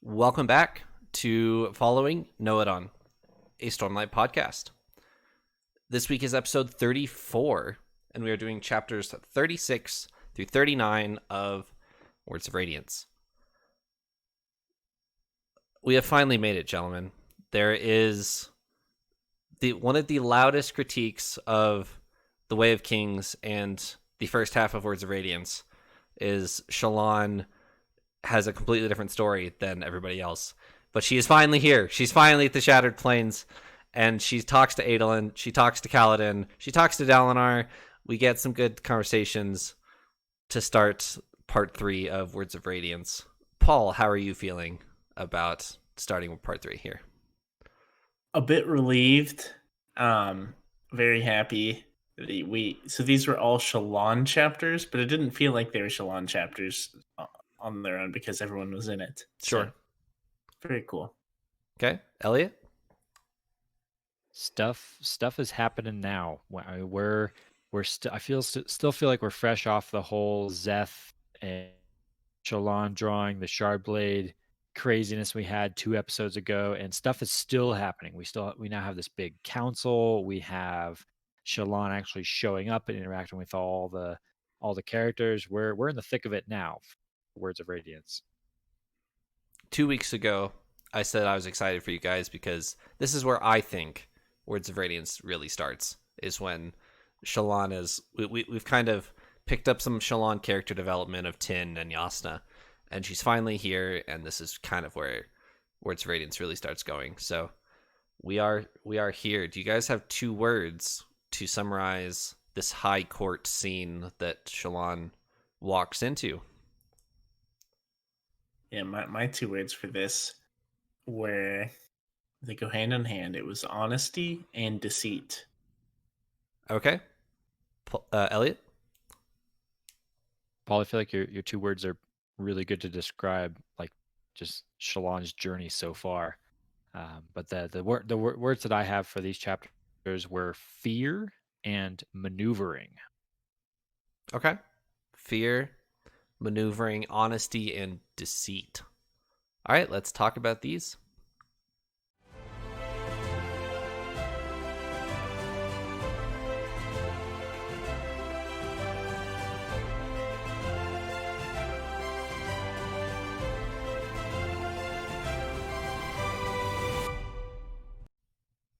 Welcome back to Following Noadon, a Stormlight podcast. This week is episode 34, and we are doing chapters 36 through 39 of Words of Radiance. We have finally made it, gentlemen. There is one of the loudest critiques of The Way of Kings and the first half of Words of Radiance is Shallan has a completely different story than everybody else. But she is finally here. She's finally at the Shattered Plains, and she talks to Adolin, she talks to Kaladin, she talks to Dalinar. We get some good conversations to start part 3 of Words of Radiance. Paul, how are you feeling about starting with part 3 here? A bit relieved. Very happy. So these were all Shallan chapters, but it didn't feel like they were Shallan chapters on their own because everyone was in it. Sure. So, very cool. Okay, Eliot? Stuff is happening now. I still feel like we're fresh off the whole Szeth and Shallan drawing the Shardblade craziness we had 2 episodes ago, and stuff is still happening. We now have this big council. We have Shallan actually showing up and interacting with all the characters. We're in the thick of it now. Words of Radiance. 2 weeks ago, I said I was excited for you guys because this is where I think Words of Radiance really starts, is when Shallan is... We've kind of picked up some Shallan character development of Tin and Yasna, and she's finally here, and this is kind of where Words of Radiance really starts going. So we are here. Do you guys have 2 words to summarize this High Court scene that Shallan walks into? Yeah, my 2 words for this were, they go hand in hand. It was honesty and deceit. Okay. Eliot? Paul, I feel like your 2 words are really good to describe like just Shallan's journey so far. But the words that I have for these chapters were fear and maneuvering. Okay. Fear, maneuvering, honesty, and deceit. All right, let's talk about these.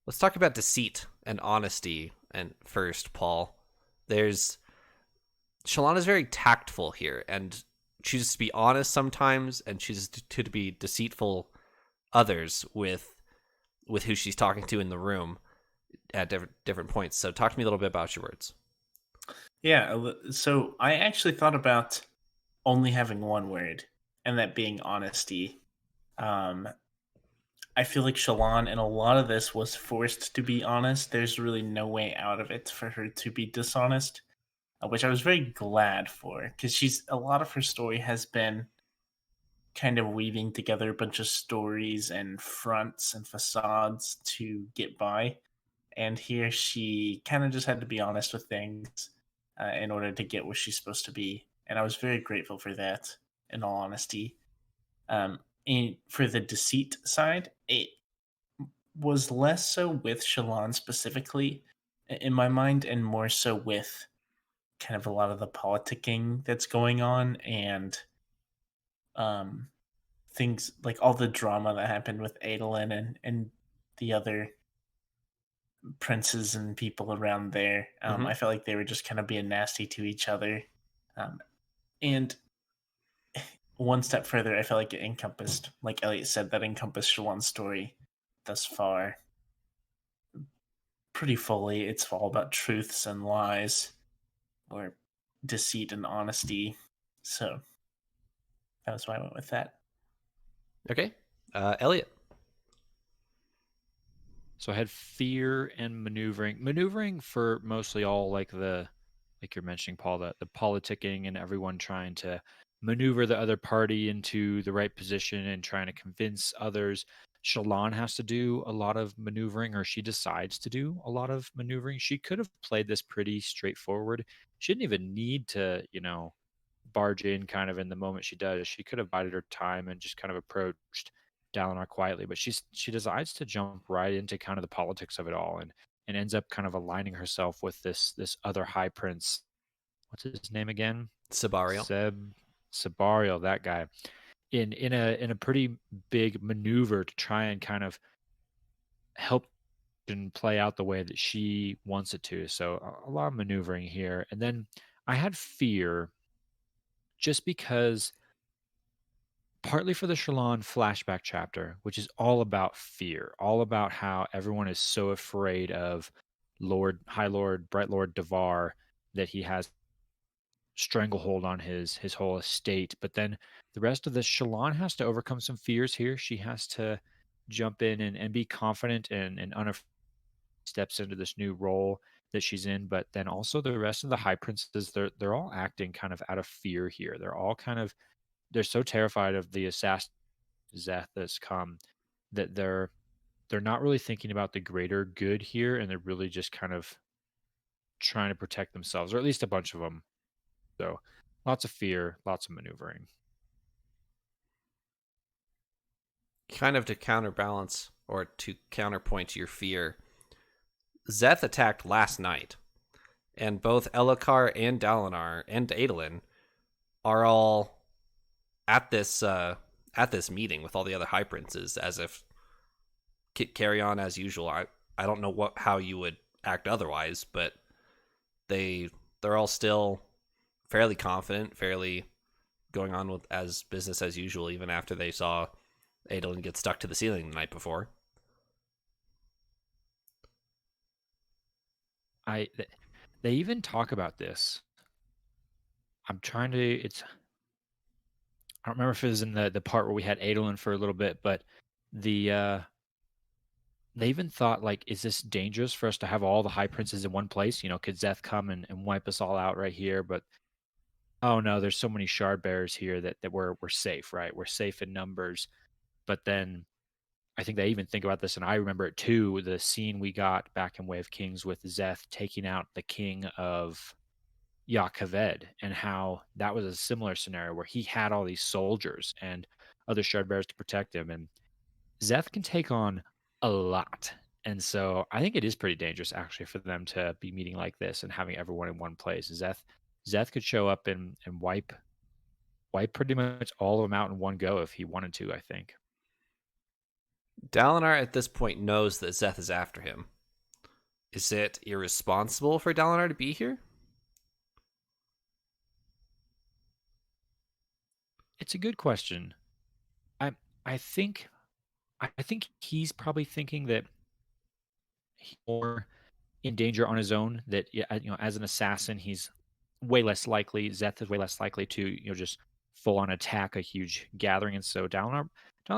Let's talk about deceit and honesty. And first, Paul, Shallan is very tactful here and chooses to be honest sometimes and chooses to be deceitful others with who she's talking to in the room at different points. So talk to me a little bit about your words. Yeah, so I actually thought about only having 1 word, and that being honesty. I feel like Shallan in a lot of this was forced to be honest. There's really no way out of it for her to be dishonest, which I was very glad for, because a lot of her story has been kind of weaving together a bunch of stories and fronts and facades to get by. And here she kind of just had to be honest with things in order to get where she's supposed to be. And I was very grateful for that, in all honesty. And for the deceit side, it was less so with Shallan specifically in my mind, and more so with kind of a lot of the politicking that's going on, and things like all the drama that happened with Adolin and the other princes and people around there. I felt like they were just kind of being nasty to each other. And one step further, I felt like it encompassed, like Eliot said, that encompassed Shallan's story thus far pretty fully. It's all about truths and lies, or deceit and honesty. So that was why I went with that. Okay. Eliot. So I had fear and maneuvering. Maneuvering for mostly all like you're mentioning, Paul, the politicking and everyone trying to maneuver the other party into the right position and trying to convince others. Shallan has to do a lot of maneuvering, or she decides to do a lot of maneuvering. She could have played this pretty straightforward. She didn't even need to, barge in kind of in the moment she does. She could have bided her time and just kind of approached Dalinar quietly, but she decides to jump right into kind of the politics of it all, and ends up kind of aligning herself with this other high prince. What's his name again? Sebarial. Sebarial, that guy. In a pretty big maneuver to try and kind of help and play out the way that she wants it to. So a lot of maneuvering here. And then I had fear just because partly for the Shallan flashback chapter, which is all about fear, all about how everyone is so afraid of High Lord, Bright Lord Davar, that he has stranglehold on his whole estate. But then the rest of the Shallan has to overcome some fears here. She has to jump in and be confident and unafraid, steps into this new role that she's in. But then also the rest of the high princes, they're all acting kind of out of fear here. They're so terrified of the assassin Szeth that's come, that they're not really thinking about the greater good here, and they're really just kind of trying to protect themselves, or at least a bunch of them. So lots of fear, lots of maneuvering. Kind of to counterbalance or to counterpoint to your fear, Szeth attacked last night, and both Elhokar and Dalinar and Adolin are all at this meeting with all the other high princes, as if carry on as usual. I don't know how you would act otherwise, but they're all still fairly confident, fairly going on with as business as usual, even after they saw Adolin get stuck to the ceiling the night before. They even talk about this. I'm trying to. I don't remember if it was in the part where we had Adolin for a little bit, but they even thought, like, is this dangerous for us to have all the high princes in one place? Could Szeth come and wipe us all out right here? But oh no, there's so many shard bearers here that we're safe, right? We're safe in numbers. But then I think they even think about this, and I remember it too, the scene we got back in Way of Kings with Szeth taking out the king of Yakaved, and how that was a similar scenario where he had all these soldiers and other shard bearers to protect him. And Szeth can take on a lot. And so I think it is pretty dangerous actually for them to be meeting like this and having everyone in one place. Szeth could show up and wipe pretty much all of them out in one go if he wanted to, I think. Dalinar at this point knows that Szeth is after him. Is it irresponsible for Dalinar to be here? It's a good question. I think he's probably thinking that he's more in danger on his own. That as an assassin, he's way less likely. Szeth is way less likely to just full on attack a huge gathering, and so Dalinar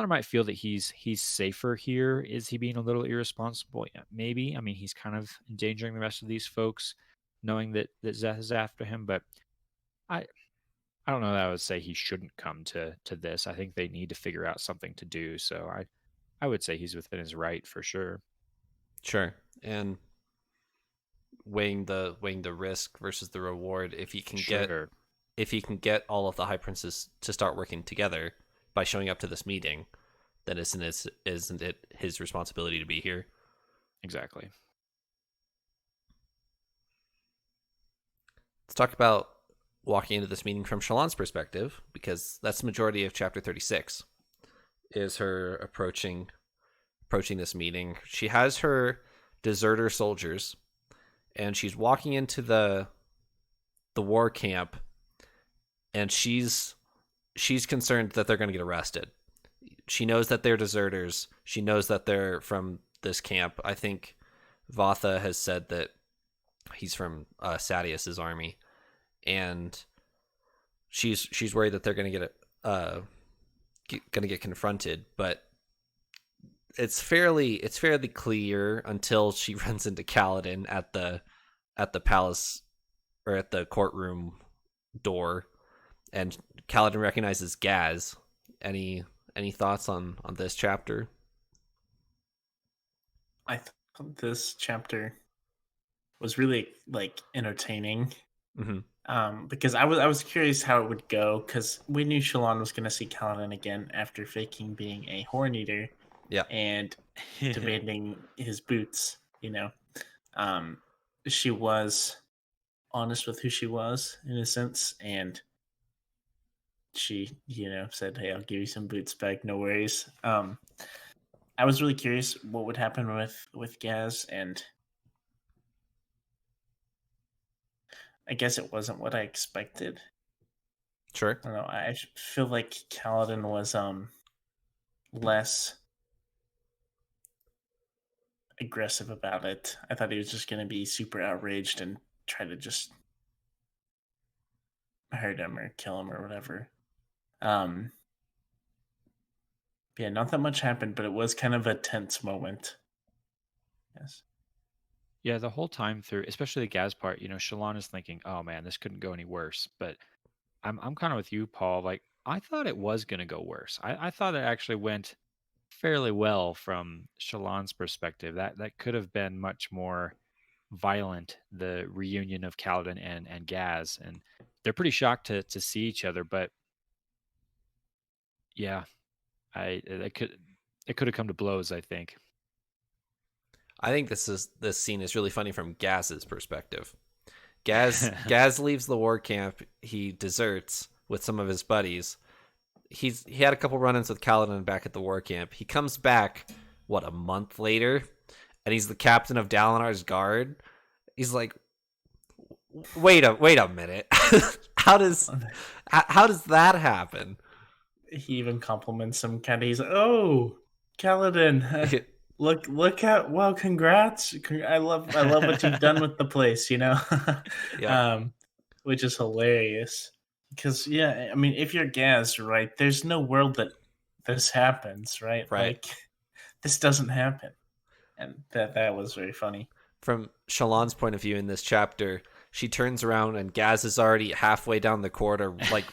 might feel that he's safer here. Is he being a little irresponsible? Yeah, maybe. I mean, he's kind of endangering the rest of these folks, knowing that Szeth is after him. But I don't know that I would say he shouldn't come to this. I think they need to figure out something to do. So I would say he's within his right for sure. Sure. And weighing the risk versus the reward, if he can get all of the high princes to start working together by showing up to this meeting, then isn't it his responsibility to be here? Exactly. Let's talk about walking into this meeting from Shallan's perspective, because that's the majority of chapter 36 is her approaching this meeting. She has her deserter soldiers, and she's walking into the war camp, and she's concerned that they're going to get arrested. She knows that they're deserters. She knows that they're from this camp. I think Vatha has said that he's from Sadeas's army, and she's worried that they're going to get confronted. But it's fairly clear until she runs into Kaladin at the palace, or at the courtroom door, and Kaladin recognizes Gaz. Any thoughts on this chapter? I thought this chapter was really entertaining. Mm-hmm. Because I was curious how it would go because we knew Shallan was going to see Kaladin again after faking being a horn eater Yeah. and demanding his boots. Um, she was honest with who she was in a sense, and she said, "Hey, I'll give you some boots back, no worries." I was really curious what would happen with Gaz, and I guess it wasn't what I expected. Sure. I don't know. I feel like Kaladin was less aggressive about it. I thought he was just going to be super outraged and try to just hurt him or kill him or whatever. Um, yeah, not that much happened, but it was kind of a tense moment. Yes. Yeah, the whole time through, especially the Gaz part, Shallan is thinking, "Oh man, this couldn't go any worse." But I'm kind of with you, Paul. Like I thought it was going to go worse. I thought it actually went fairly well from Shallan's perspective. That could have been much more violent. The reunion of Kaladin and Gaz, and they're pretty shocked to see each other. But yeah, it could have come to blows. I think. I think this scene is really funny from Gaz's perspective. Gaz leaves the war camp. He deserts with some of his buddies. He had a couple run-ins with Kaladin back at the war camp. He comes back a month later, and he's the captain of Dalinar's guard. He's like, wait a minute. how does that happen? He even compliments him. Kind of, he's like, "Oh, Kaladin, look at congrats! I love what you've done with the place." Yeah. Which is hilarious. Because I mean, if you're Gaz, right, there's no world that this happens, right? Right. Like this doesn't happen, and that was very funny. From Shallan's point of view in this chapter, she turns around and Gaz is already halfway down the corridor, like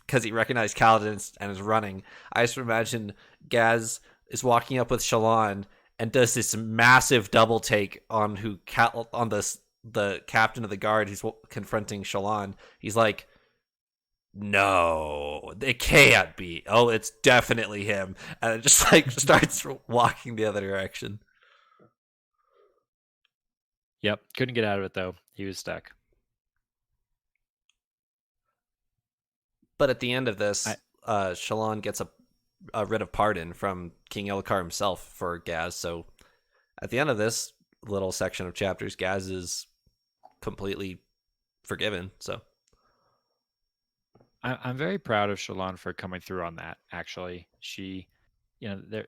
because he recognized Kaladin and is running. I just imagine Gaz is walking up with Shallan and does this massive double take on the captain of the guard who's confronting Shallan. He's like, "No, it can't be. Oh, it's definitely him," and it just like starts walking the other direction. Yep, couldn't get out of it though. He was stuck. But at the end of this, Shallan gets a writ of pardon from King Elhokar himself for Gaz. So at the end of this little section of chapters, Gaz is completely forgiven. So I'm very proud of Shallan for coming through on that. Actually, she, there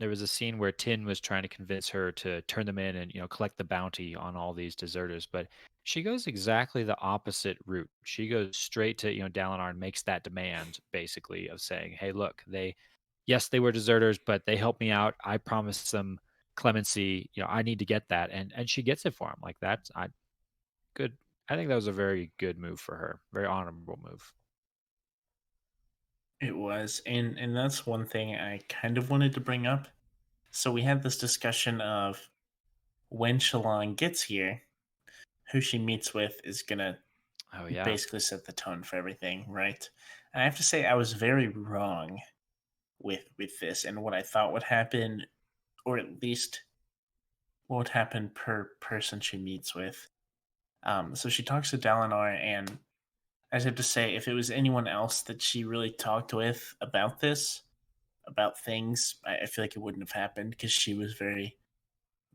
was a scene where Tin was trying to convince her to turn them in and collect the bounty on all these deserters, but she goes exactly the opposite route. She goes straight to Dalinar and makes that demand basically of saying, "Hey, look, yes, they were deserters, but they helped me out. I promised them clemency. I need to get that," and she gets it for him. Like that's good. I think that was a very good move for her. Very honorable move. It was, and that's one thing I kind of wanted to bring up. So we had this discussion of when Shallan gets here, who she meets with is gonna Oh yeah. basically set the tone for everything, right? And I have to say I was very wrong with this and what I thought would happen, or at least what would happen per person she meets with. So she talks to Dalinar, and I just have to say, if it was anyone else that she really talked with about this, about things, I feel like it wouldn't have happened because she was very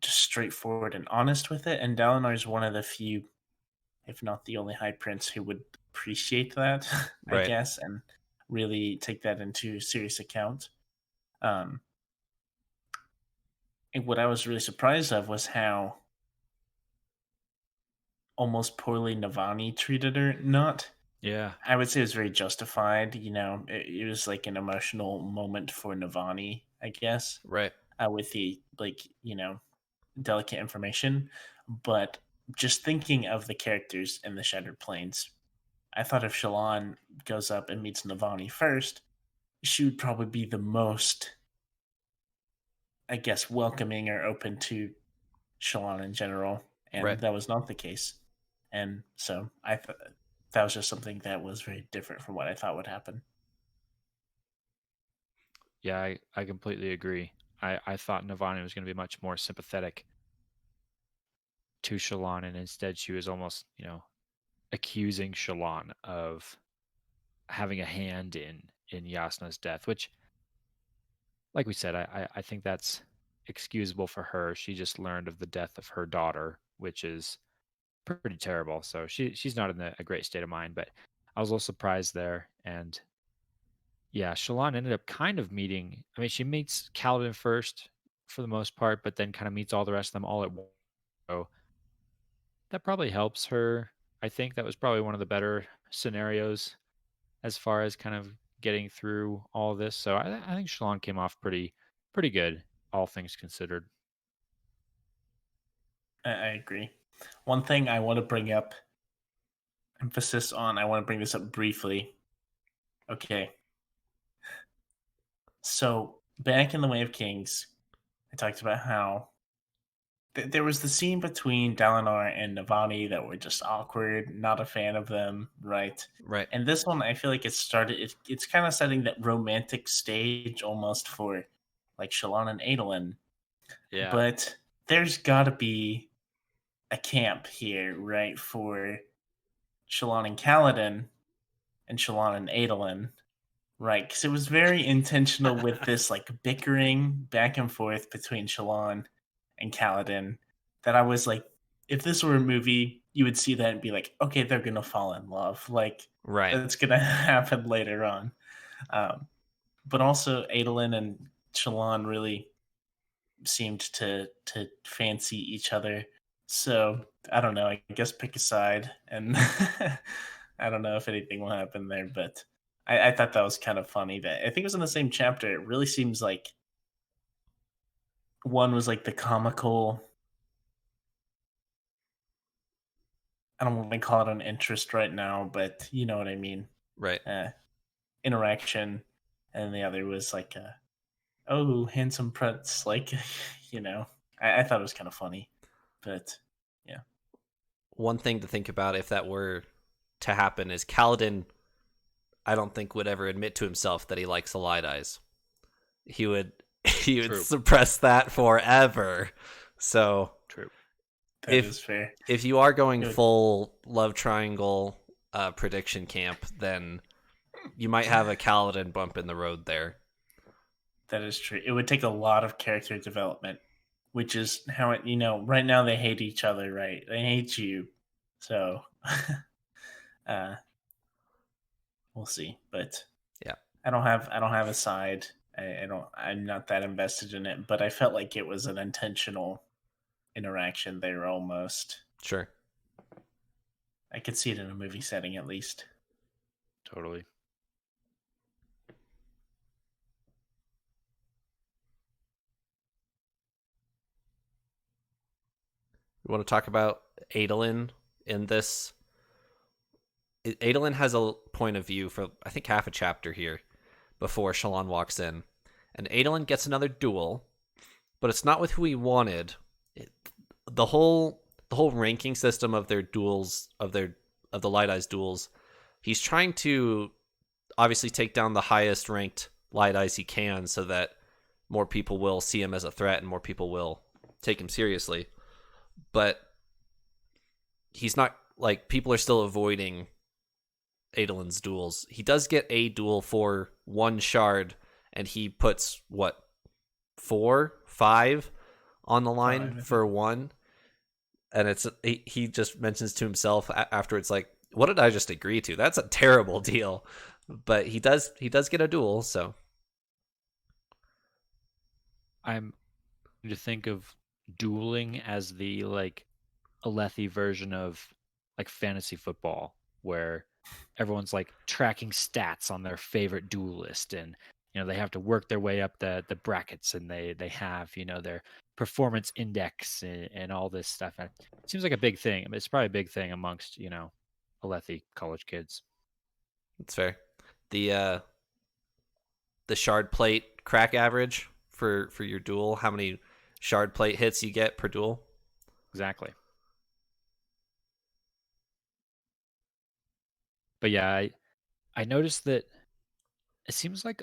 just straightforward and honest with it. And Dalinar is one of the few, if not the only High Prince who would appreciate that, I right. guess, and really take that into serious account. And what I was really surprised of was how almost poorly Navani treated her. Not, Yeah. I would say it was very justified. It was like an emotional moment for Navani, I guess, Right. with the delicate information. But just thinking of the characters in the Shattered Plains, I thought if Shallan goes up and meets Navani first, she would probably be the most, I guess, welcoming or open to Shallan in general, and Right. that was not the case. And so that was just something that was very different from what I thought would happen. Yeah, I completely agree. I thought Navani was going to be much more sympathetic to Shallan, and instead she was almost, accusing Shallan of having a hand in Yasna's death, which, like we said, I think that's excusable for her. She just learned of the death of her daughter, which is pretty terrible. So she's not in a great state of mind. But I was a little surprised there, and yeah, Shallan ended up kind of meeting. I mean, she meets Kaladin first for the most part, but then kind of meets all the rest of them all at once. So that probably helps her. I think that was probably one of the better scenarios as far as kind of getting through all of this. So I think Shallan came off pretty good, all things considered. I agree. One thing I want to bring up, emphasis on, I want to bring this up briefly. Okay. So, back in The Way of Kings, I talked about how there was the scene between Dalinar and Navani that were just awkward, not a fan of them, right? Right. And this one, I feel like it's kind of setting that romantic stage almost for like Shallan and Adolin. Yeah. But there's got to be a camp here, right, for Shallan and Kaladin and Shallan and Adolin, right? Because it was very intentional with this like bickering back and forth between Shallan and Kaladin that I was like, if this were a movie, you would see that and be like, okay, they're gonna fall in love. Like Right. that's gonna happen later on. But also Adolin and Shallan really seemed to fancy each other. So I don't know. I guess pick a side, and I don't know if anything will happen there. But I thought that was kind of funny. That I think it was in the same chapter. It really seems like one was like the comical. I don't want to call it an interest right now, but you know what I mean. Right. Interaction, and the other was like a oh handsome prince, like I thought it was kind of funny, but yeah. One thing to think about if that were to happen is Kaladin, I don't think would ever admit to himself that he likes the light eyes. He would True. suppress that forever. So True. That is fair. If you are going Good. full love triangle prediction camp, then you might have a Kaladin bump in the road there. That is true. It would take a lot of character development, which is how it. Right now they hate each other, right? They hate you, so we'll see. But Yeah. I don't have a side. I don't. I'm not that invested in it, but I felt like it was an intentional interaction there almost. Sure. I could see it in a movie setting at least. Totally. We want to talk about Adolin in this. Adolin has a point of view for, I think, half a chapter here before Shallan walks in. And Adolin gets another duel, but it's not with who he wanted. The whole ranking system of their duels, of the Light Eyes duels, he's trying to obviously take down the highest ranked Light Eyes he can so that more people will see him as a threat and more people will take him seriously. But he's not, like, people are still avoiding Adolin's duels. He does get a duel for one shard, and he puts, 4, 5 on the line 5, for one. And he just mentions to himself afterwards, like, what did I just agree to? That's a terrible deal. But he does get a duel, so. I'm to think of dueling as the like Alethi version of like fantasy football, where everyone's like tracking stats on their favorite duelist, and they have to work their way up the brackets, and they have their performance index and all this stuff. And it seems like a big thing. I mean, it's probably a big thing amongst Alethi college kids. That's fair. The shard plate crack average for your duel, how many shard plate hits you get per duel? Exactly. But yeah, I noticed that it seems like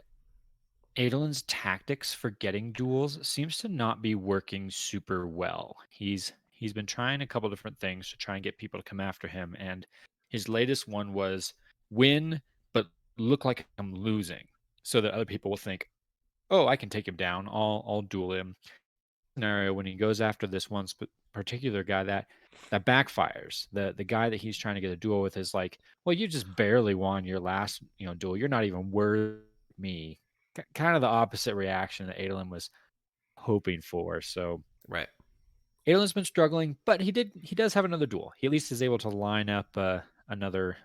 Adolin's tactics for getting duels seems to not be working super well. He's been trying a couple different things to try and get people to come after him, and his latest one was win but look like I'm losing, so that other people will think, "Oh, I can take him down. I'll duel him." Scenario when he goes after this one particular guy that backfires. The guy that he's trying to get a duel with is like, "Well, you just barely won your last duel. You're not even worth me." Kind of the opposite reaction that Adolin was hoping for. So Right. Adolin's been struggling, but he does have another duel. He at least is able to line up another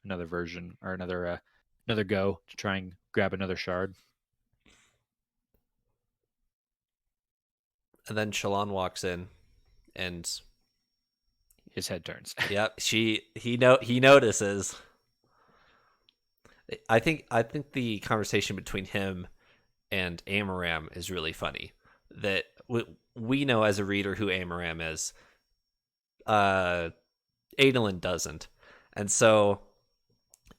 version or another go to try and grab another shard. And then Shallan walks in, and His head turns. yep, he notices. I think the conversation between him and Amaram is really funny. That we know as a reader who Amaram is. Adolin doesn't, and so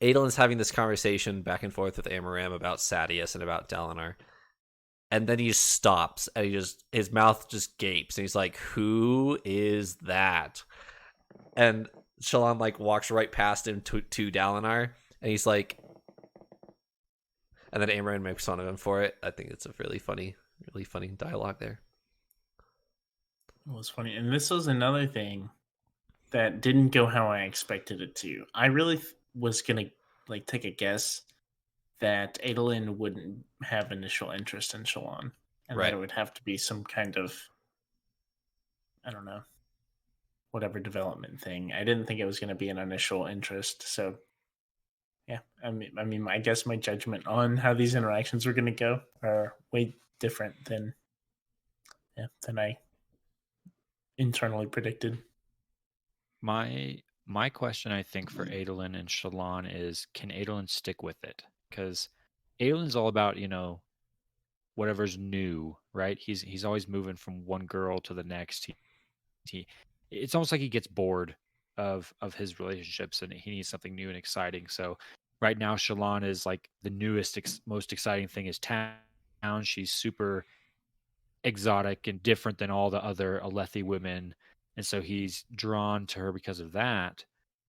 Adolin's having this conversation back and forth with Amaram about Sadeas and about Dalinar, and then he just stops and his mouth just gapes and he's like, "Who is that?" And Shallan like walks right past him to Dalinar, and he's like, and then Amaran makes fun of him for it. I think it's a really funny dialogue there. It was funny, and this was another thing that didn't go how I expected it to. I really was gonna like take a guess that Adolin wouldn't have initial interest in Shallan, and Right. that it would have to be some kind of, I don't know, whatever development thing. I didn't think it was going to be an initial interest. So yeah, I guess my judgment on how these interactions were going to go are way different than I internally predicted. My question, I think, for Adolin and Shallan is, can Adolin stick with it? Because Adolin's all about, whatever's new, right? He's always moving from one girl to the next. It's almost like he gets bored of his relationships and he needs something new and exciting. So right now, Shallan is like the newest, most exciting thing is town. She's super exotic and different than all the other Alethi women, and so he's drawn to her because of that.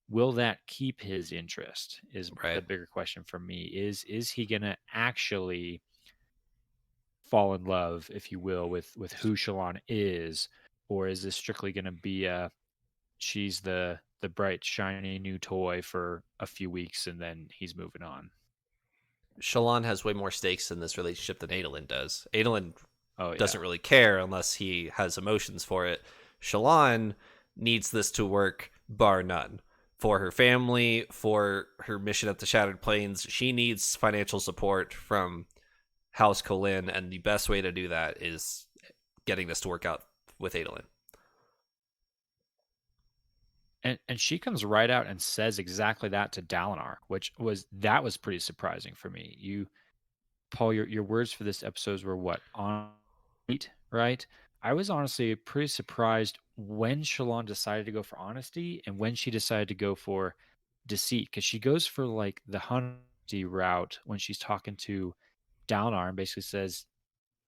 Will that keep his interest? Is the Right. bigger question for me. Is he gonna actually fall in love, if you will, with who Shallan is, or is this strictly gonna be she's the bright shiny new toy for a few weeks and then he's moving on? Shallan has way more stakes in this relationship than Adolin does. Adolin Oh yeah. doesn't really care unless he has emotions for it. Shallan needs this to work, bar none. For her family, for her mission at the Shattered Plains, she needs financial support from House Colin, and the best way to do that is getting this to work out with Adolin. And she comes right out and says exactly that to Dalinar, which was pretty surprising for me. Paul, your words for this episode were what? On right? I was honestly pretty surprised when Shallan decided to go for honesty and when she decided to go for deceit, because she goes for like the honesty route when she's talking to Dalinar and basically says,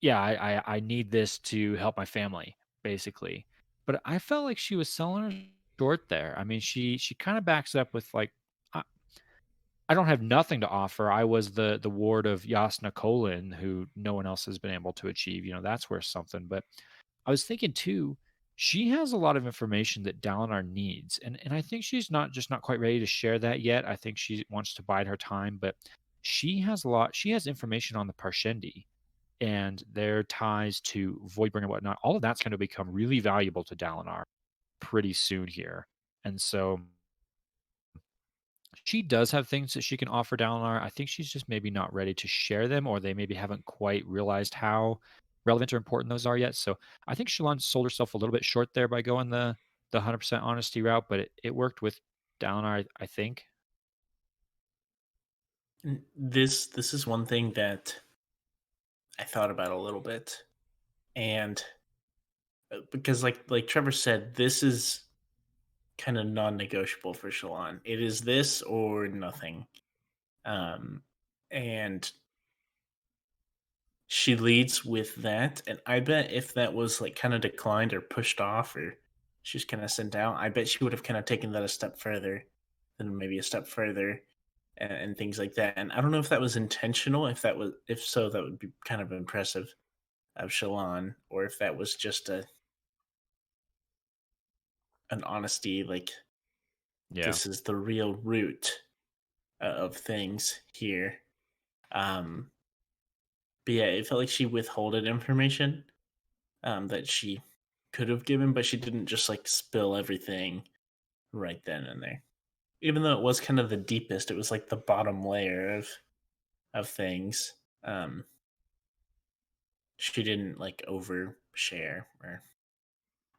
"Yeah, I need this to help my family," basically. But I felt like she was selling her short there. I mean, she kind of backs up with like, I, I don't have nothing to offer. I was the ward of Yasna Colin, who no one else has been able to achieve. That's worth something. But I was thinking too, she has a lot of information that Dalinar needs, and I think she's not quite ready to share that yet. I think she wants to bide her time, but she has a lot. She has information on the Parshendi and their ties to Voidbringer and whatnot. All of that's going to become really valuable to Dalinar pretty soon here. And so she does have things that she can offer Dalinar. I think she's just maybe not ready to share them, or they maybe haven't quite realized how relevant or important those are yet. So I think Shallan sold herself a little bit short there by going the 100% honesty route, but it worked with Dalinar, I think. This is one thing that I thought about a little bit, and because like Trevor said, this is kind of non-negotiable for Shallan. It is this or nothing. And she leads with that, and I bet if that was like kind of declined or pushed off or she's kind of sent out, I bet she would have kind of taken that a step further, then maybe a step further, and things like that. And I don't know if that was intentional. If so, that would be kind of impressive of Shallan, or if that was just an honesty, like Yeah. this is the real root of things here. But yeah, it felt like she withholded information that she could have given, but she didn't just like spill everything right then and there. Even though it was kind of the deepest, it was like the bottom layer of things. She didn't like overshare or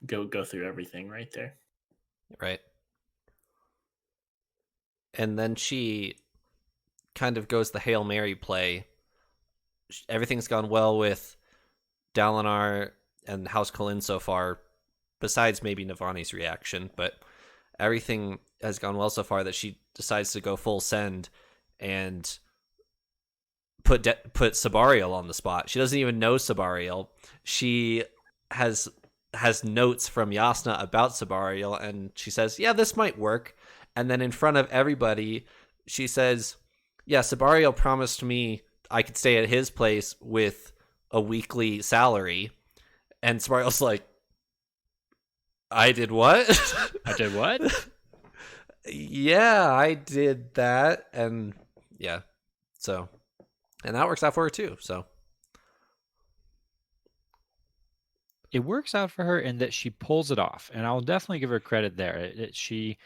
go through everything right there. Right. And then she kind of goes the Hail Mary play. Everything's gone well with Dalinar and House Cullen so far, besides maybe Navani's reaction, but everything has gone well so far that she decides to go full send and put Sebarial on the spot. She doesn't even know Sebarial. She has notes from Yasna about Sebarial, and she says, yeah, this might work. And then in front of everybody, she says, yeah, Sebarial promised me I could stay at his place with a weekly salary. And Sebarial's like, I did what? I did what? Yeah, I did that. And yeah, so, and that works out for her too. So it works out for her in that she pulls it off, and I'll definitely give her credit there. She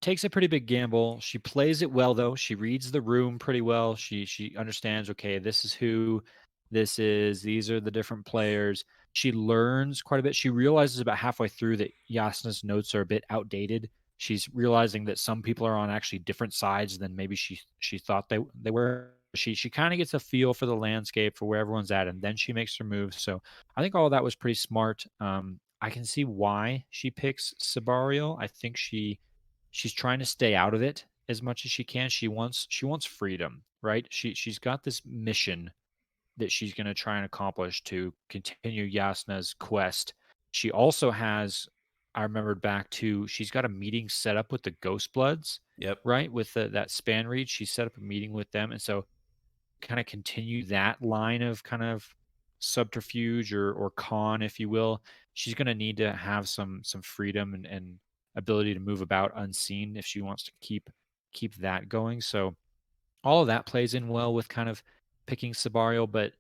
takes a pretty big gamble. She plays it well, though. She reads the room pretty well. She understands, okay, this is who this is. These are the different players. She learns quite a bit. She realizes about halfway through that Yasna's notes are a bit outdated. She's realizing that some people are on actually different sides than maybe she thought they were. She kind of gets a feel for the landscape, for where everyone's at, and then she makes her moves. So I think all of that was pretty smart. I can see why she picks Sebarial. I think she's trying to stay out of it as much as she can. She wants freedom, right? She's got this mission that she's going to try and accomplish to continue Yasna's quest. She also has, I remembered back to, she's got a meeting set up with the Ghost Bloods, yep, right? With that span read, she set up a meeting with them, and so kind of continue that line of kind of subterfuge or con, if you will. She's going to need to have some freedom and ability to move about unseen if she wants to keep that going. So all of that plays in well with kind of picking Sebarial, but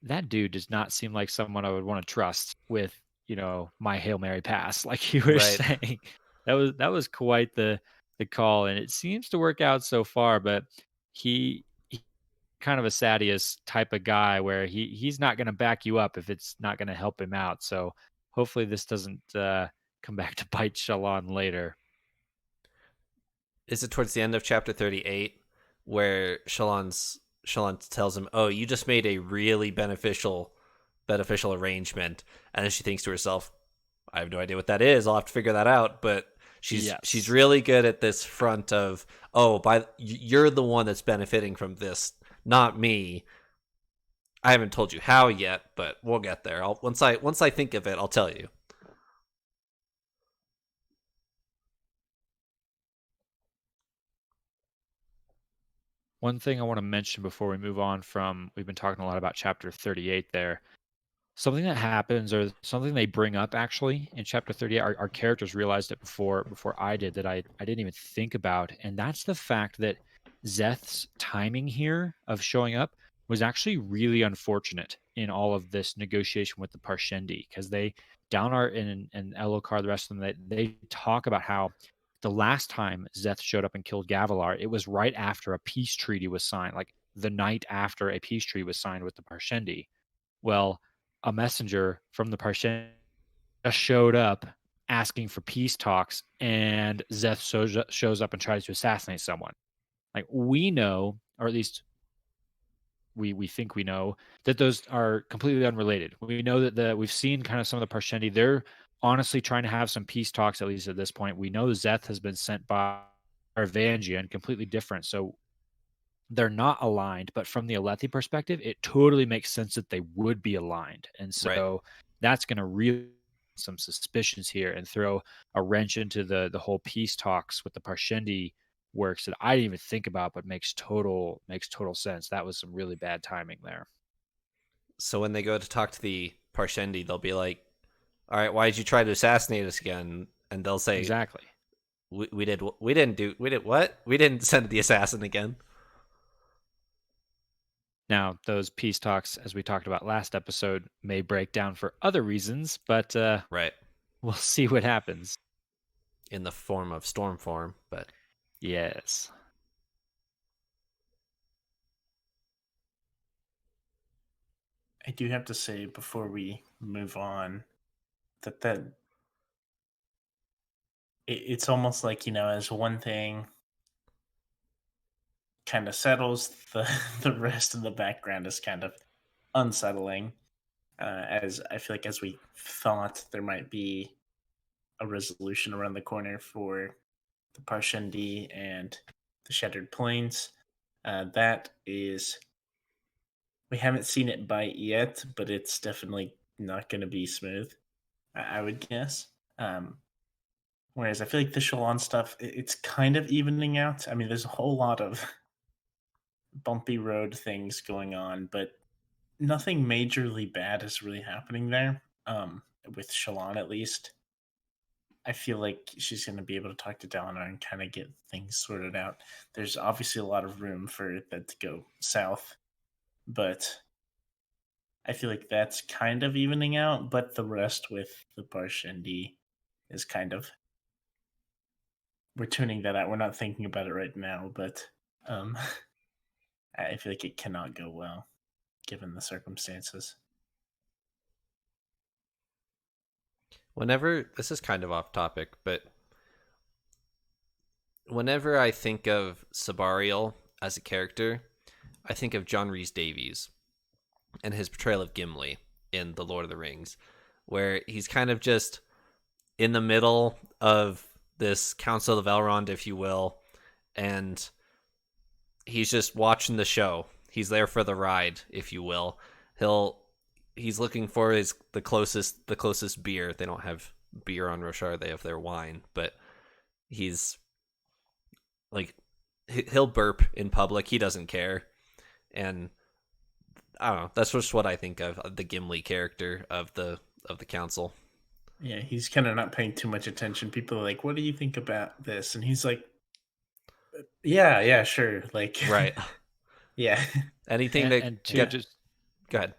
that dude does not seem like someone I would want to trust with, my Hail Mary pass, like you were right. saying. That was quite the call, and it seems to work out so far, but he kind of a Sadius type of guy where he's not going to back you up if it's not going to help him out. So hopefully this doesn't come back to bite Shallan later. Is it towards the end of chapter 38 where Shallan tells him, "Oh, you just made a really beneficial arrangement," and then she thinks to herself, "I have no idea what that is. I'll have to figure that out." But she's really good at this front of, "Oh, you're the one that's benefiting from this, not me. I haven't told you how yet, but we'll get there. Once I think of it, I'll tell you." One thing I want to mention before we move on from, we've been talking a lot about chapter 38 there. Something that happens, or something they bring up actually in chapter 38, our characters realized it before I did, that I didn't even think about, and that's the fact that Szeth's timing here of showing up was actually really unfortunate in all of this negotiation with the Parshendi, because Dalinar and Elokar, the rest of them, they talk about how the last time Szeth showed up and killed Gavilar, it was right after a peace treaty was signed, like the night after a peace treaty was signed with the Parshendi. Well, a messenger from the Parshendi just showed up asking for peace talks, and Szeth shows up and tries to assassinate someone. Like, we know, or at least we think we know, that those are completely unrelated. We know that we've seen kind of some of the Parshendi, they're honestly trying to have some peace talks, at least at this point. We know Szeth has been sent by Arvangian, completely different. So they're not aligned, but from the Alethi perspective, it totally makes sense that they would be aligned. And Right. so that's going to really some suspicions here and throw a wrench into the whole peace talks with the Parshendi works that I didn't even think about, but makes total sense. That was some really bad timing there. So when they go to talk to the Parshendi, they'll be like, "All right, why did you try to assassinate us again?" And they'll say, Exactly. We did what? We didn't send the assassin again." Now, those peace talks, as we talked about last episode, may break down for other reasons, but Right. we'll see what happens. In the form of storm form, but yes. I do have to say before we move on that it's almost like, as one thing kind of settles, the rest of the background is kind of unsettling. As I feel like as we thought there might be a resolution around the corner for the Parshendi and the Shattered Plains. That is, we haven't seen it bite yet, but it's definitely not going to be smooth, I would guess. Whereas I feel like the Shallan stuff, it's kind of evening out. I mean, there's a whole lot of bumpy road things going on, but nothing majorly bad is really happening there. With Shallan, at least. I feel like she's going to be able to talk to Dalinar and kind of get things sorted out. There's obviously a lot of room for that to go south, but I feel like that's kind of evening out. But the rest with the Parshendi is kind of, we're tuning that out. We're not thinking about it right now, but I feel like it cannot go well given the circumstances. whenever this is kind of off topic, but whenever I think of Sebarial as a character, I think of John Rhys Davies and his portrayal of Gimli in The Lord of the Rings, where he's kind of just in the middle of this Council of Elrond, if you will, and he's just watching the show. He's there for the ride, if you will. He's looking for the closest beer. They don't have beer on Roshar, they have their wine, but he's like, he'll burp in public. He doesn't care. And I don't know. That's just what I think of the Gimli character of the council. Yeah, he's kind of not paying too much attention. People are like, "What do you think about this?" And he's like, "Yeah, sure." Like, Right. yeah. Anything just go ahead.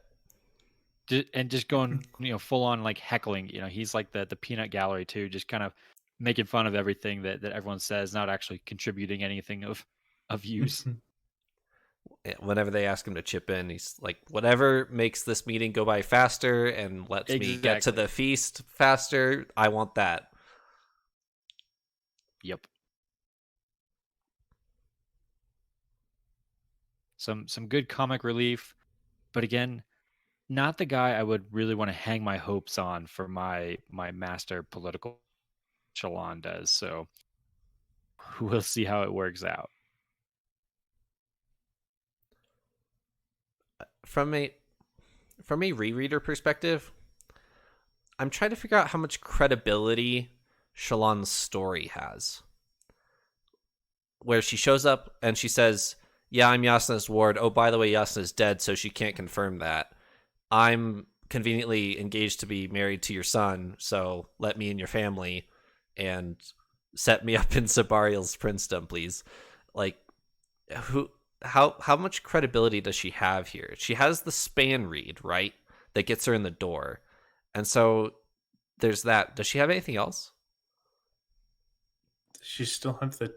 And just going, full on like heckling. He's like the peanut gallery too, just kind of making fun of everything that everyone says, not actually contributing anything of use. Whenever they ask him to chip in, he's like, whatever makes this meeting go by faster and lets me get to the feast faster, I want that. Yep. Some good comic relief, but again, not the guy I would really want to hang my hopes on for my master political Shallan does. So we'll see how it works out. From a rereader perspective, I'm trying to figure out how much credibility Shallan's story has. Where she shows up and she says, "Yeah, I'm Yasna's ward. Oh, by the way, Yasna's dead, so she can't confirm that. I'm conveniently engaged to be married to your son, so let me in your family and set me up in Sebarial's princedom, please." Like, how much credibility does she have here? She has the span read, right? That gets her in the door. And so there's that. Does she have anything else? Does she still have the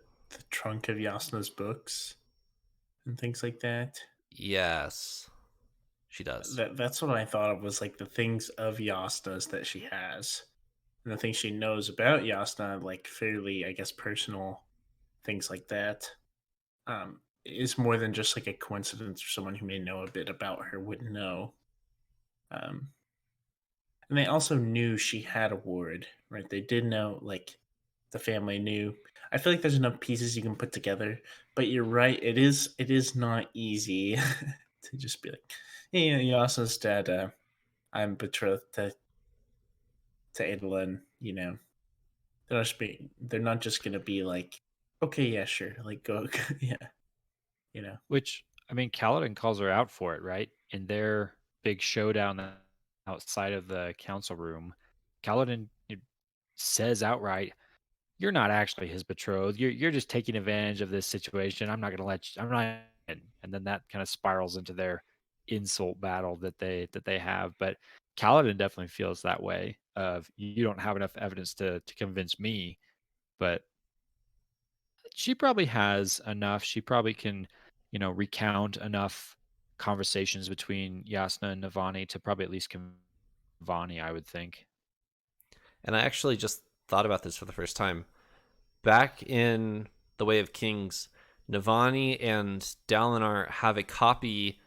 trunk of Yasna's books and things like that? Yes, she does. That's what I thought of, was like the things of Yasna's that she has. And the things she knows about Yasna, like fairly, I guess, personal things like that. Is more than just like a coincidence, or someone who may know a bit about her would know. And they also knew she had a ward, right? They did know, like, the family knew. I feel like there's enough pieces you can put together, but you're right. It is not easy to just be like, hey, you also said I'm betrothed to Adolin. They're not just gonna be like, okay, yeah, sure, like go, yeah, you know. Which, I mean, Kaladin calls her out for it, right? In their big showdown outside of the council room, Kaladin says outright, "You're not actually his betrothed. You're just taking advantage of this situation. I'm not going to let you. I'm not." And then that kind of spirals into their insult battle that they have. But Kaladin definitely feels that way. Of you don't have enough evidence to convince me, but she probably has enough. She probably can, recount enough conversations between Yasna and Navani to probably at least convince Navani, I would think. And I actually just thought about this for the first time. Back in The Way of Kings, Navani and Dalinar have a copy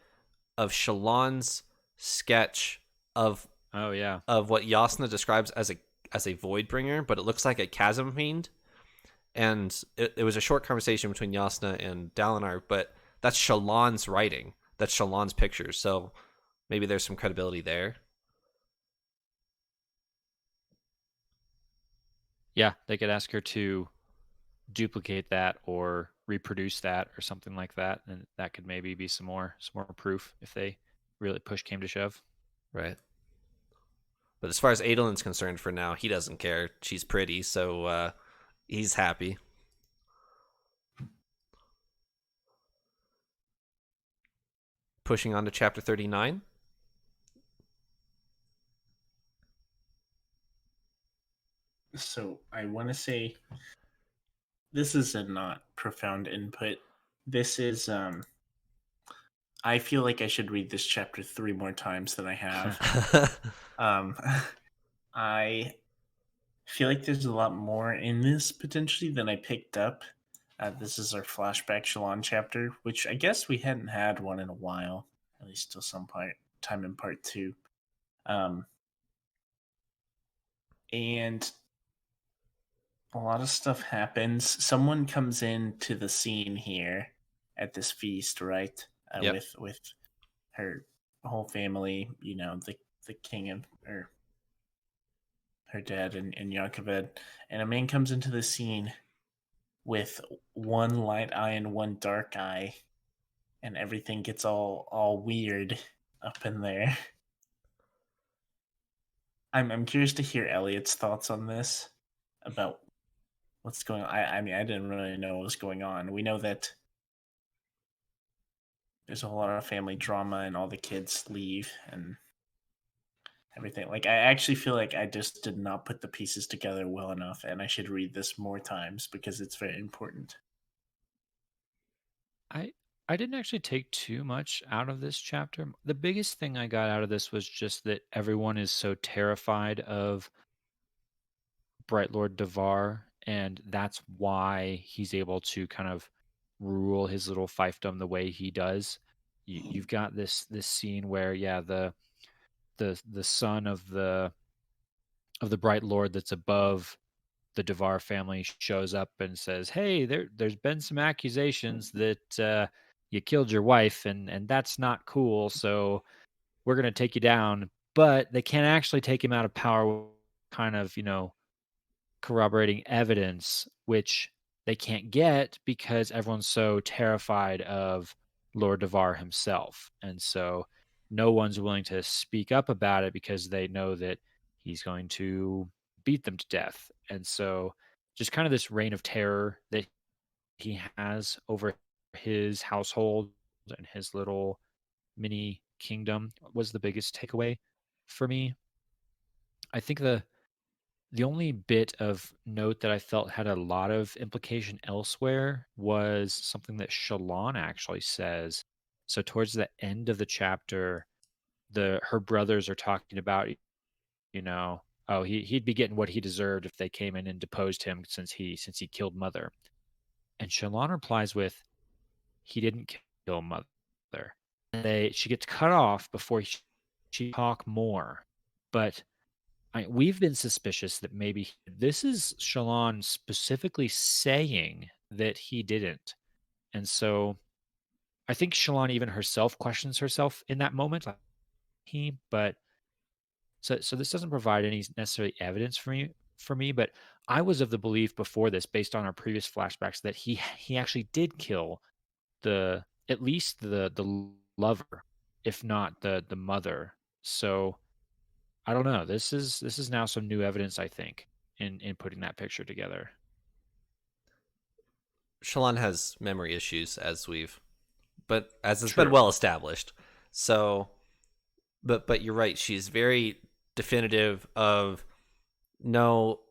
of Shallan's sketch of Oh yeah. what Yasna describes as a void bringer, but it looks like a chasm fiend. And it was a short conversation between Yasna and Dalinar, but that's Shallan's writing. That's Shallan's pictures. So maybe there's some credibility there. Yeah, they could ask her to duplicate that or reproduce that or something like that, and that could maybe be some more proof if they really push came to shove. Right. But as far as Adolin's concerned for now, he doesn't care. She's pretty, so he's happy. Pushing on to chapter 39. So I want to say this is a not profound input. This is I feel like I should read this chapter 3 more times than I have. um I feel like there's a lot more in this potentially than I picked up. This is our flashback Shallan chapter, which I guess we hadn't had one in a while, at least till some time in part 2. And a lot of stuff happens. Someone comes into the scene here at this feast, right? Yep. With her whole family, the king of her dad and Yakoved, and a man comes into the scene with one light eye and one dark eye, and everything gets all weird up in there. I'm curious to hear Elliot's thoughts on this about what's going on. I mean, I didn't really know what was going on. We know that there's a whole lot of family drama and all the kids leave and everything. Like, I actually feel like I just did not put the pieces together well enough, and I should read this more times because it's very important. I didn't actually take too much out of this chapter. The biggest thing I got out of this was just that everyone is so terrified of Bright Lord Davar, and that's why he's able to kind of rule his little fiefdom the way he does. You've got this scene where, yeah, the son of the Bright Lord that's above the Davar family shows up and says, "Hey, there's been some accusations that you killed your wife, and that's not cool. So we're gonna take you down." But they can't actually take him out of power. Kind of, corroborating evidence, which they can't get because everyone's so terrified of Lord Davar himself, and so no one's willing to speak up about it because they know that he's going to beat them to death. And so just kind of this reign of terror that he has over his household and his little mini kingdom was the biggest takeaway for me. I think the only bit of note that I felt had a lot of implication elsewhere was something that Shallan actually says. So towards the end of the chapter, her brothers are talking about, oh, he'd be getting what he deserved if they came in and deposed him since he killed Mother. And Shallan replies with, he didn't kill Mother. She gets cut off before she talk more. But we've been suspicious that maybe this is Shallan specifically saying that he didn't. And so I think Shallan even herself questions herself in that moment, like but so this doesn't provide any necessarily evidence for me, but I was of the belief before this, based on our previous flashbacks, that he actually did kill at least the lover, if not the mother. So I don't know. This is now some new evidence, I think, in putting that picture together. Shallan has memory issues, but as has been True. well established. So, but you're right. She's very definitive of no,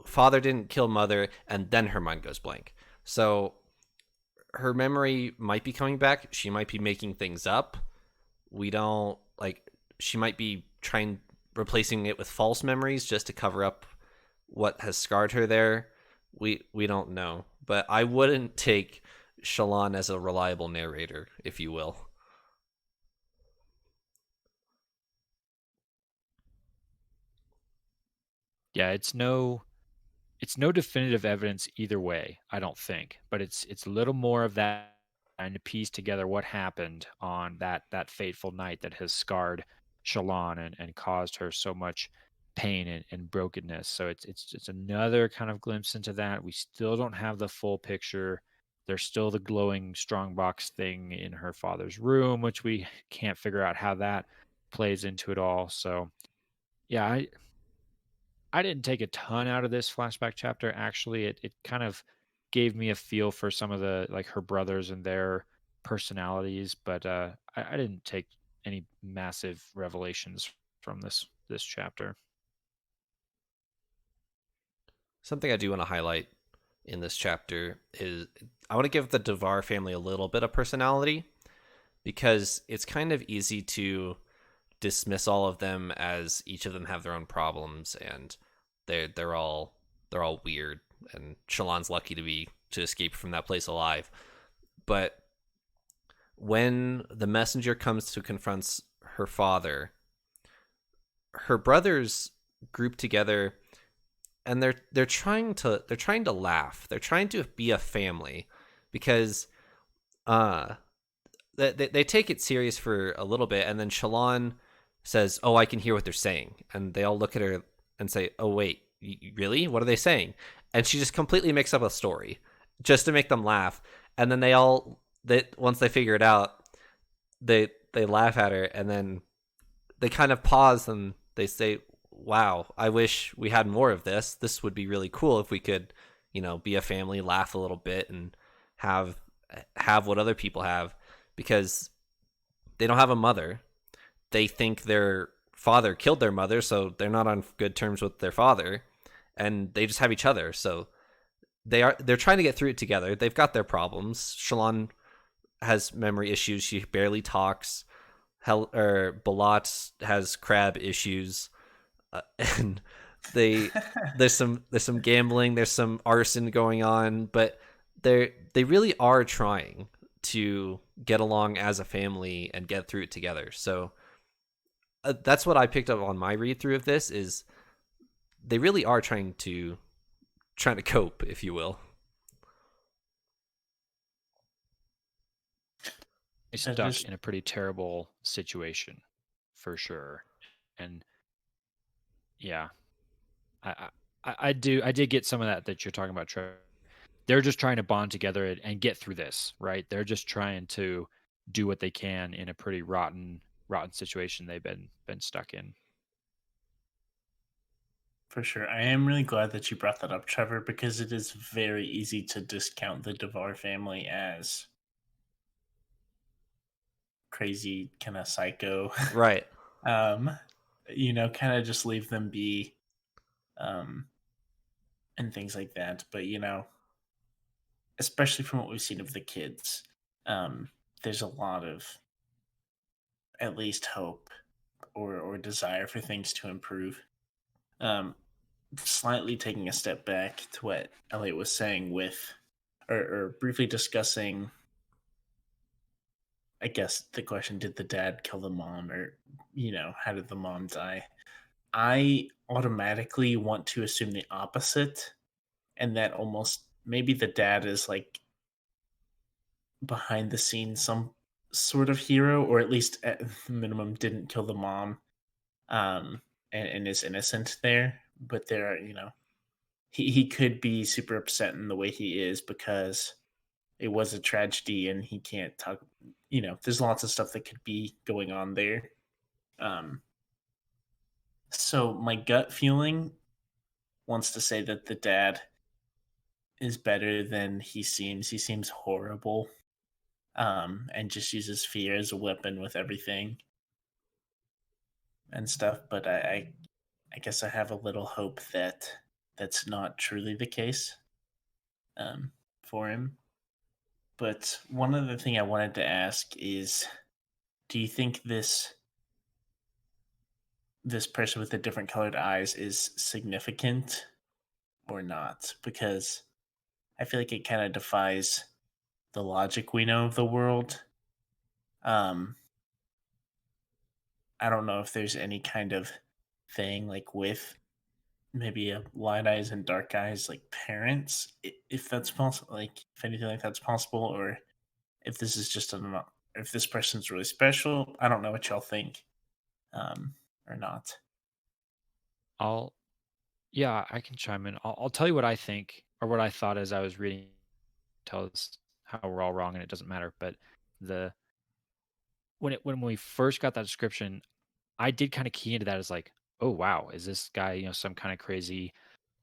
father didn't kill mother, and then her mind goes blank. So her memory might be coming back. She might be making things up. We don't like. She might be replacing it with false memories just to cover up what has scarred her there. We don't know, but I wouldn't take Shallan as a reliable narrator, if you will. Yeah, it's no definitive evidence either way, I don't think, but it's a little more of that, trying to piece together what happened on that fateful night that has scarred Shallan and caused her so much pain and brokenness. So it's another kind of glimpse into that. We still don't have the full picture. There's still the glowing strongbox thing in her father's room, which we can't figure out how that plays into it all. So yeah, I didn't take a ton out of this flashback chapter. Actually, it kind of gave me a feel for some of the, like, her brothers and their personalities, but I didn't take any massive revelations from this chapter. Something I do want to highlight in this chapter is I want to give the Davar family a little bit of personality, because it's kind of easy to dismiss all of them as each of them have their own problems, and they're all weird, and Shallan's lucky to escape from that place alive. But when the messenger comes to confront her father, her brothers group together, and they're trying to laugh. They're trying to be a family, because uh they take it serious for a little bit, and then Shallan says, "Oh, I can hear what they're saying," and they all look at her and say, "Oh, wait, really? What are they saying?" And she just completely makes up a story just to make them laugh, and then once they figure it out, they laugh at her, and then they kind of pause and they say, "Wow, I wish we had more of this. This would be really cool if we could, be a family, laugh a little bit, and have what other people have." Because they don't have a mother. They think their father killed their mother, so they're not on good terms with their father, and they just have each other. So they're trying to get through it together. They've got their problems. Shallan has memory issues. She barely talks. Balat has crab issues, and they there's some gambling, there's some arson going on, but they really are trying to get along as a family and get through it together. So that's what I picked up on my read through of this, is they really are trying to cope, if you will. They stuck in a pretty terrible situation, for sure. And yeah, I did get some of that you're talking about, Trevor. They're just trying to bond together and get through this, right? They're just trying to do what they can in a pretty rotten situation they've been stuck in. For sure. I am really glad that you brought that up, Trevor, because it is very easy to discount the Davar family as crazy, kind of psycho. Right. Kind of just leave them be, and things like that. But, especially from what we've seen of the kids, there's a lot of at least hope or desire for things to improve. Slightly taking a step back to what Eliot was saying or briefly discussing, I guess the question, did the dad kill the mom, or, how did the mom die? I automatically want to assume the opposite, and that almost maybe the dad is like behind the scenes some sort of hero, or at least at the minimum didn't kill the mom, um, and is innocent there. But there are, he could be super upset in the way he is because it was a tragedy and he can't talk. There's lots of stuff that could be going on there. Um, so my gut feeling wants to say that the dad is better than he seems. He seems horrible, and just uses fear as a weapon with everything and stuff. But I guess I have a little hope that that's not truly the case, for him. But one other thing I wanted to ask is, do you think this person with the different colored eyes is significant or not? Because I feel like it kind of defies the logic we know of the world. Um, I don't know if there's any kind of thing like with maybe a light eyes and dark eyes like parents, if that's possible, like if anything like that's possible, or if this is just if this person's really special. I don't know what y'all think, um, or not. I'll Yeah, I can chime in. I'll tell you what I think or what I thought as I was reading. Tell us how we're all wrong and it doesn't matter. But the when we first got that description, I did kind of key into that as like, oh wow, is this guy some kind of crazy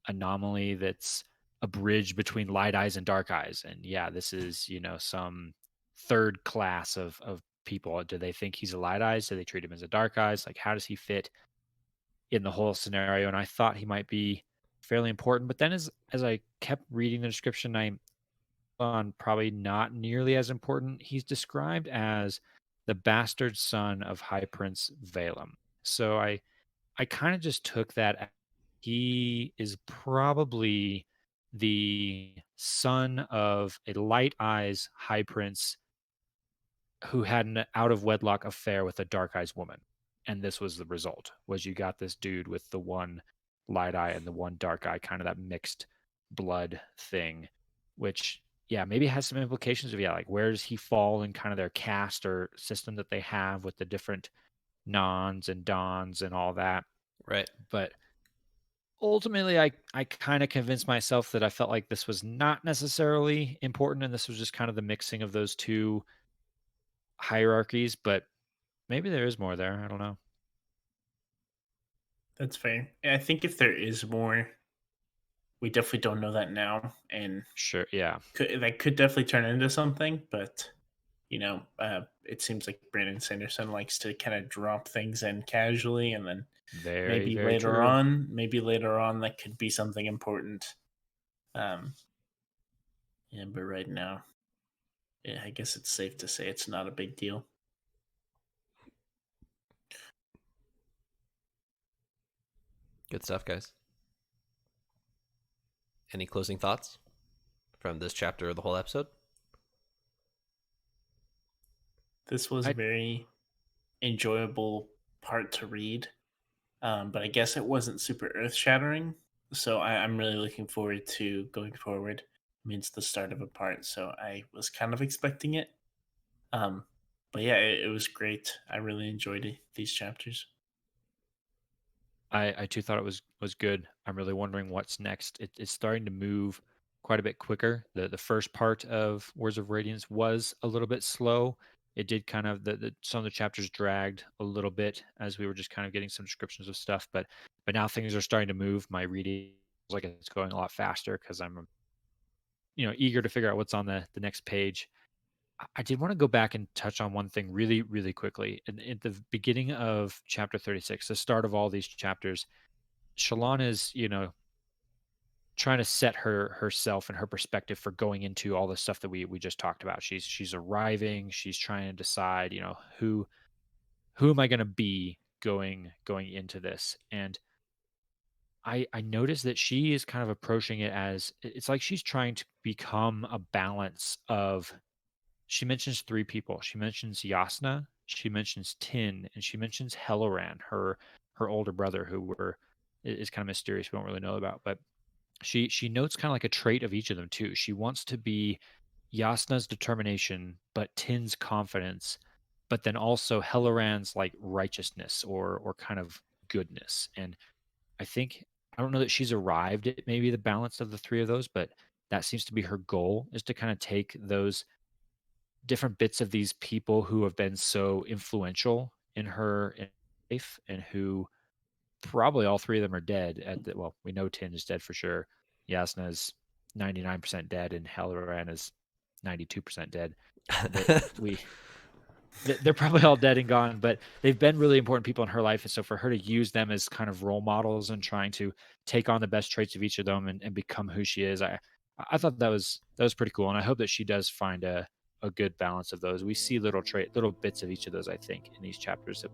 anomaly that's a bridge between light eyes and dark eyes? And yeah, this is some third class of people. Do they think he's a light eyes? Do they treat him as a dark eyes? Like how does he fit in the whole scenario? And I thought he might be fairly important, but then as I kept reading the description, I on probably not nearly as important. He's described as the bastard son of High Prince Valem. So I kind of just took that he is probably the son of a light eyes high prince who had an out of wedlock affair with a dark eyes woman. And this was the result, was you got this dude with the one light eye and the one dark eye, kind of that mixed blood thing, which yeah, maybe has some implications of like where does he fall in kind of their caste or system that they have with the different nons and dons and all that. Right. But ultimately I kind of convinced myself that I felt like this was not necessarily important and this was just kind of the mixing of those two hierarchies, but maybe there is more there. I don't know. That's fair. I think if there is more, we definitely don't know that now, and Sure. Yeah. that could definitely turn into something. But it seems like Brandon Sanderson likes to kind of drop things in casually, and then Very, maybe very later true. on, that could be something important. Yeah, but right now, yeah, I guess it's safe to say it's not a big deal. Good stuff, guys. Any closing thoughts from this chapter or the whole episode? This was a I very enjoyable part to read, but I guess it wasn't super earth shattering. So I'm really looking forward to going forward. I mean, it's the start of a part, so I was kind of expecting it. Um, but yeah, it was great. I really enjoyed these chapters. I too thought it was good. I'm really wondering what's next. It's starting to move quite a bit quicker. The first part of Words of Radiance was a little bit slow. It did kind of some of the chapters dragged a little bit as we were just kind of getting some descriptions of stuff, but now things are starting to move. My reading feels like it's going a lot faster because I'm eager to figure out what's on the next page. I did want to go back and touch on one thing really, really quickly. At the beginning of chapter 36, the start of all these chapters, Shallan is, trying to set herself and her perspective for going into all the stuff that we just talked about. She's arriving. She's trying to decide, who am I going to be going into this? And I noticed that she is kind of approaching it as it's like she's trying to become a balance of. She mentions three people. She mentions Yasna, she mentions Tin, and she mentions Helloran, her her older brother, who is kind of mysterious. We don't really know about, but she notes kind of like a trait of each of them too. She wants to be Yasna's determination, but Tin's confidence, but then also Helloran's like righteousness or kind of goodness. And I don't know that she's arrived at maybe the balance of the three of those, but that seems to be her goal, is to kind of take those different bits of these people who have been so influential in her life, and who probably all three of them are dead. Well, we know Tin is dead for sure. Yasna is 99% dead, and Halloran is 92% dead. They're probably all dead and gone, but they've been really important people in her life. And so for her to use them as kind of role models and trying to take on the best traits of each of them and become who she is, I thought that was pretty cool. And I hope that she does find a good balance of those. We see little bits of each of those, I think, in these chapters that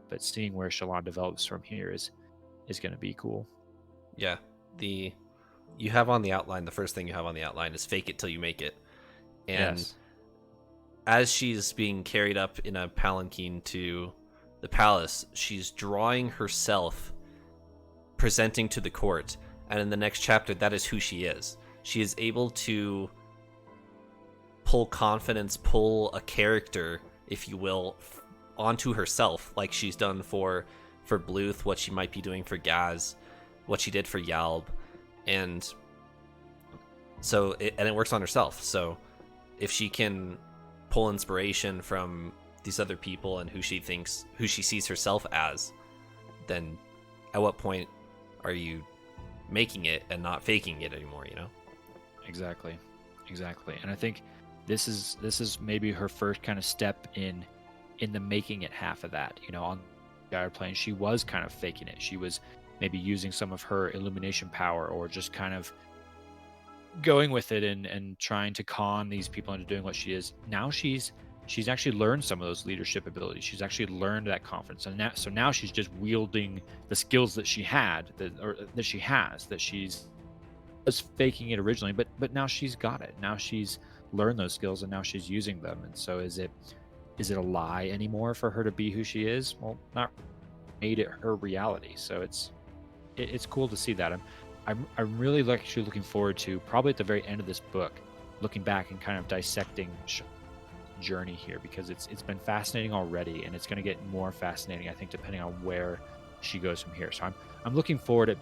but seeing where Shallan develops from here is going to be cool. Yeah. You have on the outline, the first thing you have on the outline is fake it till you make it. And yes. As she's being carried up in a palanquin to the palace, she's drawing herself, presenting to the court. And in the next chapter, that is who she is. She is able to pull confidence, pull a character, if you will, onto herself, like she's done for Bluth, what she might be doing for Gaz, what she did for Yalb. And so it works on herself. So if she can pull inspiration from these other people and who she sees herself as, then at what point are you making it and not faking it anymore, you know? Exactly. And I think this is maybe her first kind of step in the making it half of that. You know, on the Dire plane, she was kind of faking it. She was maybe using some of her illumination power, or just kind of going with it and trying to con these people into doing what she is. Now she's actually learned some of those leadership abilities. She's actually learned that confidence, and now she's just wielding the skills that she had, that she's was faking it originally, but now she's got it. Now she's learned those skills, and now she's using them. And so is it a lie anymore for her to be who she is? Well, not made it her reality. So it's cool to see that. I'm really actually looking forward to, probably at the very end of this book, looking back and kind of dissecting journey here, because it's been fascinating already, and it's going to get more fascinating, I think, depending on where she goes from here. So I'm looking forward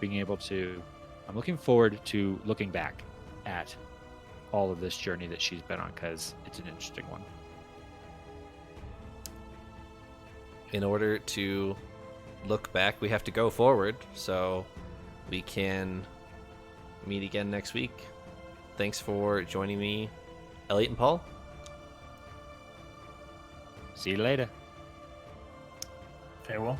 to looking back at all of this journey that she's been on, because it's an interesting one. In order to look back, we have to go forward, so we can meet again next week. Thanks for joining me, Elliot and Paul. See you later. Farewell.